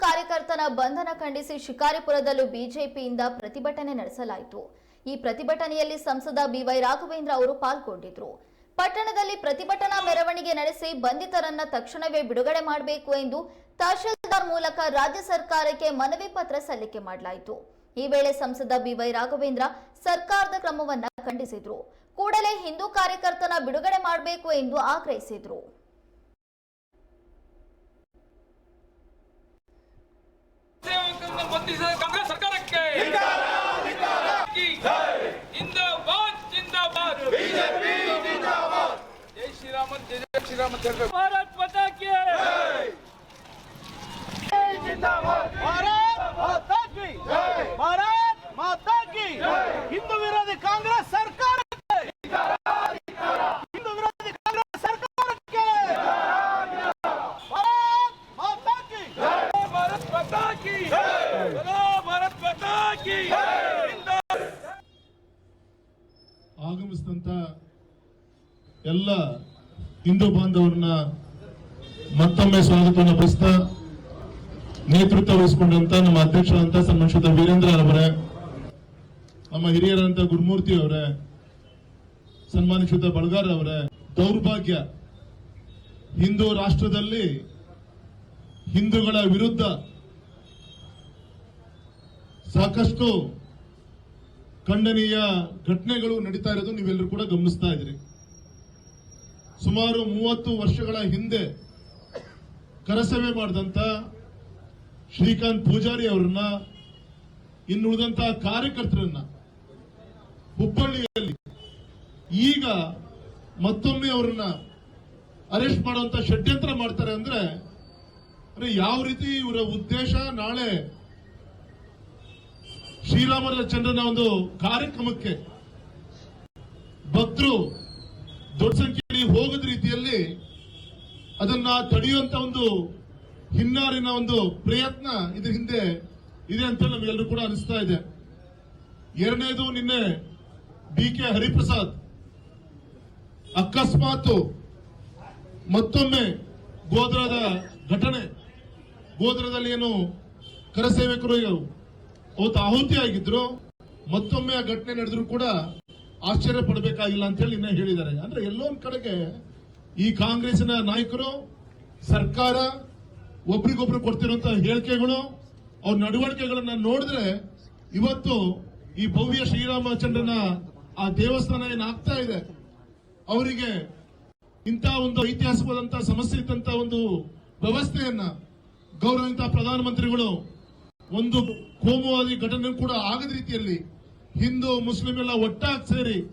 ಕಾರ್ಯಕರ್ತನ ಬಂಧನ ಖಂಡಿಸಿ ಶಿಕಾರಿಪುರದಲ್ಲೂ ಬಿಜೆಪಿಯಿಂದ ಪ್ರತಿಭಟನೆ ನಡೆಸಲಾಯಿತು। ಈ ಪ್ರತಿಭಟನೆಯಲ್ಲಿ ಸಂಸದ ಬಿವೈ ರಾಘವೇಂದ್ರ ಅವರು ಪಾಲ್ಗೊಂಡಿದ್ದರು। ಪಟ್ಟಣದಲ್ಲಿ ಪ್ರತಿಭಟನಾ ಮೆರವಣಿಗೆ ನಡೆಸಿ ಬಂಧಿತರನ್ನ ತಕ್ಷಣವೇ ಬಿಡುಗಡೆ ಮಾಡಬೇಕು ಎಂದು ತಹಶೀಲ್ದಾರ್ ಮೂಲಕ ರಾಜ್ಯ ಸರ್ಕಾರಕ್ಕೆ ಮನವಿ ಪತ್ರ ಸಲ್ಲಿಕೆ ಮಾಡಲಾಯಿತು। ಈ ವೇಳೆ ಸಂಸದ ಬಿವೈ ರಾಘವೇಂದ್ರ ಸರ್ಕಾರದ ಕ್ರಮವನ್ನು ಖಂಡಿಸಿದರು। ಕೂಡಲೇ ಹಿಂದೂ ಕಾರ್ಯಕರ್ತನ ಬಿಡುಗಡೆ ಮಾಡಬೇಕು ಎಂದು ಆಗ್ರಹಿಸಿದರು। कांग्रेस सरकार के जिंदाबाद जिंदाबाद बीजेपी जिंदाबाद जय श्री राम भारत माता की जिंदाबाद भारत माता की भारत माता की हिंदू विरोधी कांग्रेस सरकार हिंदू विरोधी कांग्रेस सरकार के भारत माता की भारत माता की भारत माता की ಆಗಮಿಸಿದಂತ ಎಲ್ಲ ಹಿಂದೂ ಬಾಂಧವರನ್ನ ಮತ್ತೊಮ್ಮೆ ಸ್ವಾಗತವನ್ನು ಬಯಸ್ತಾ ನೇತೃತ್ವ ವಹಿಸಿಕೊಂಡಂತ ನಮ್ಮ ಅಧ್ಯಕ್ಷರಾದಂತ ಸನ್ಮಾನ್ಯ ವೀರೇಂದ್ರ ಅವರೇ, ನಮ್ಮ ಹಿರಿಯರಂತ ಗುರುಮೂರ್ತಿ ಅವರೇ, ಸನ್ಮಾನಿತ ಬಳ್ಗಾರ್ ಅವರೇ, ದೌರ್ಭಾಗ್ಯ ಹಿಂದೂ ರಾಷ್ಟ್ರದಲ್ಲಿ ಹಿಂದೂಗಳ ವಿರುದ್ಧ ಸಾಕಷ್ಟು ಖಂಡನೀಯ ಘಟನೆಗಳು ನಡೀತಾ ಇರೋದು ನೀವೆಲ್ಲರೂ ಕೂಡ ಗಮನಿಸ್ತಾ ಇದ್ದೀರಿ। ಸುಮಾರು 30 ವರ್ಷಗಳ ಹಿಂದೆ ಕರಸೇವೆ ಮಾಡಿದಂತ ಶ್ರೀಕಾಂತ್ ಪೂಜಾರಿ ಅವರನ್ನ, ಇನ್ನುಳಿದಂತ ಕಾರ್ಯಕರ್ತರನ್ನ ಹುಬ್ಬಳ್ಳಿಯಲ್ಲಿ ಈಗ ಮತ್ತೊಮ್ಮೆ ಅವರನ್ನ ಅರೆಸ್ಟ್ ಮಾಡುವಂತ ಷಡ್ಯಂತ್ರ ಮಾಡ್ತಾರೆ ಅಂದ್ರೆ ಯಾವ ರೀತಿ ಇವರ ಉದ್ದೇಶ? ನಾಳೆ ಶ್ರೀರಾಮಚಂದ್ರನ ಒಂದು ಕಾರ್ಯಕ್ರಮಕ್ಕೆ ಭಕ್ತರು ದೊಡ್ಡ ಸಂಖ್ಯೆಯಲ್ಲಿ ಹೋಗದ ರೀತಿಯಲ್ಲಿ ಅದನ್ನ ತಡೆಯುವಂತ ಒಂದು ಹಿನ್ನಾರಿನ ಒಂದು ಪ್ರಯತ್ನ ಇದ್ರ ಹಿಂದೆ ಇದೆ ಅಂತ ನಮಗೆಲ್ಲರೂ ಕೂಡ ಅನಿಸ್ತಾ ಇದೆ। ಎರಡನೇದು, ನಿನ್ನೆ ಡಿ.ಕೆ. ಹರಿಪ್ರಸಾದ್ ಅಕಸ್ಮಾತ್ ಮತ್ತೊಮ್ಮೆ ಗೋಧ್ರದ ಘಟನೆ, ಗೋಧ್ರದಲ್ಲಿ ಏನು ಕರಸೇವಕರು ಅವತ್ತು ಆಹುತಿ ಆಗಿದ್ರು, ಮತ್ತೊಮ್ಮೆ ಆ ಘಟನೆ ನಡೆದ್ರು ಕೂಡ ಆಶ್ಚರ್ಯ ಪಡಬೇಕಾಗಿಲ್ಲ ಅಂತ ಹೇಳಿ ನಿನ್ನೆ ಹೇಳಿದ್ದಾರೆ। ಅಂದ್ರೆ ಎಲ್ಲೋ ಒಂದ್ ಕಡೆಗೆ ಈ ಕಾಂಗ್ರೆಸ್ನ ನಾಯಕರು, ಸರ್ಕಾರ ಒಬ್ರಿಗೊಬ್ರು ಕೊಡ್ತಿರುವಂತಹ ಹೇಳಿಕೆಗಳು, ಅವ್ರ ನಡವಳಿಕೆಗಳನ್ನ ನೋಡಿದ್ರೆ ಇವತ್ತು ಈ ಭವ್ಯ ಶ್ರೀರಾಮಚಂದ್ರನ ಆ ದೇವಸ್ಥಾನ ಏನಾಗ್ತಾ ಇದೆ, ಅವರಿಗೆ ಇಂಥ ಒಂದು ಐತಿಹಾಸಿಕವಾದಂತಹ ಸಮಸ್ಯೆ ಇದ್ದಂತ ಒಂದು ವ್ಯವಸ್ಥೆಯನ್ನ ಗೌರವಿತ ಪ್ರಧಾನಮಂತ್ರಿಗಳು ಒಂದು ಕೋಮುವಾದಿ ಘಟನೆ ಕೂಡ ಆಗದ ರೀತಿಯಲ್ಲಿ ಹಿಂದೂ ಮುಸ್ಲಿಂ ಎಲ್ಲ ಒಟ್ಟಾಗಿ ಸೇರಿ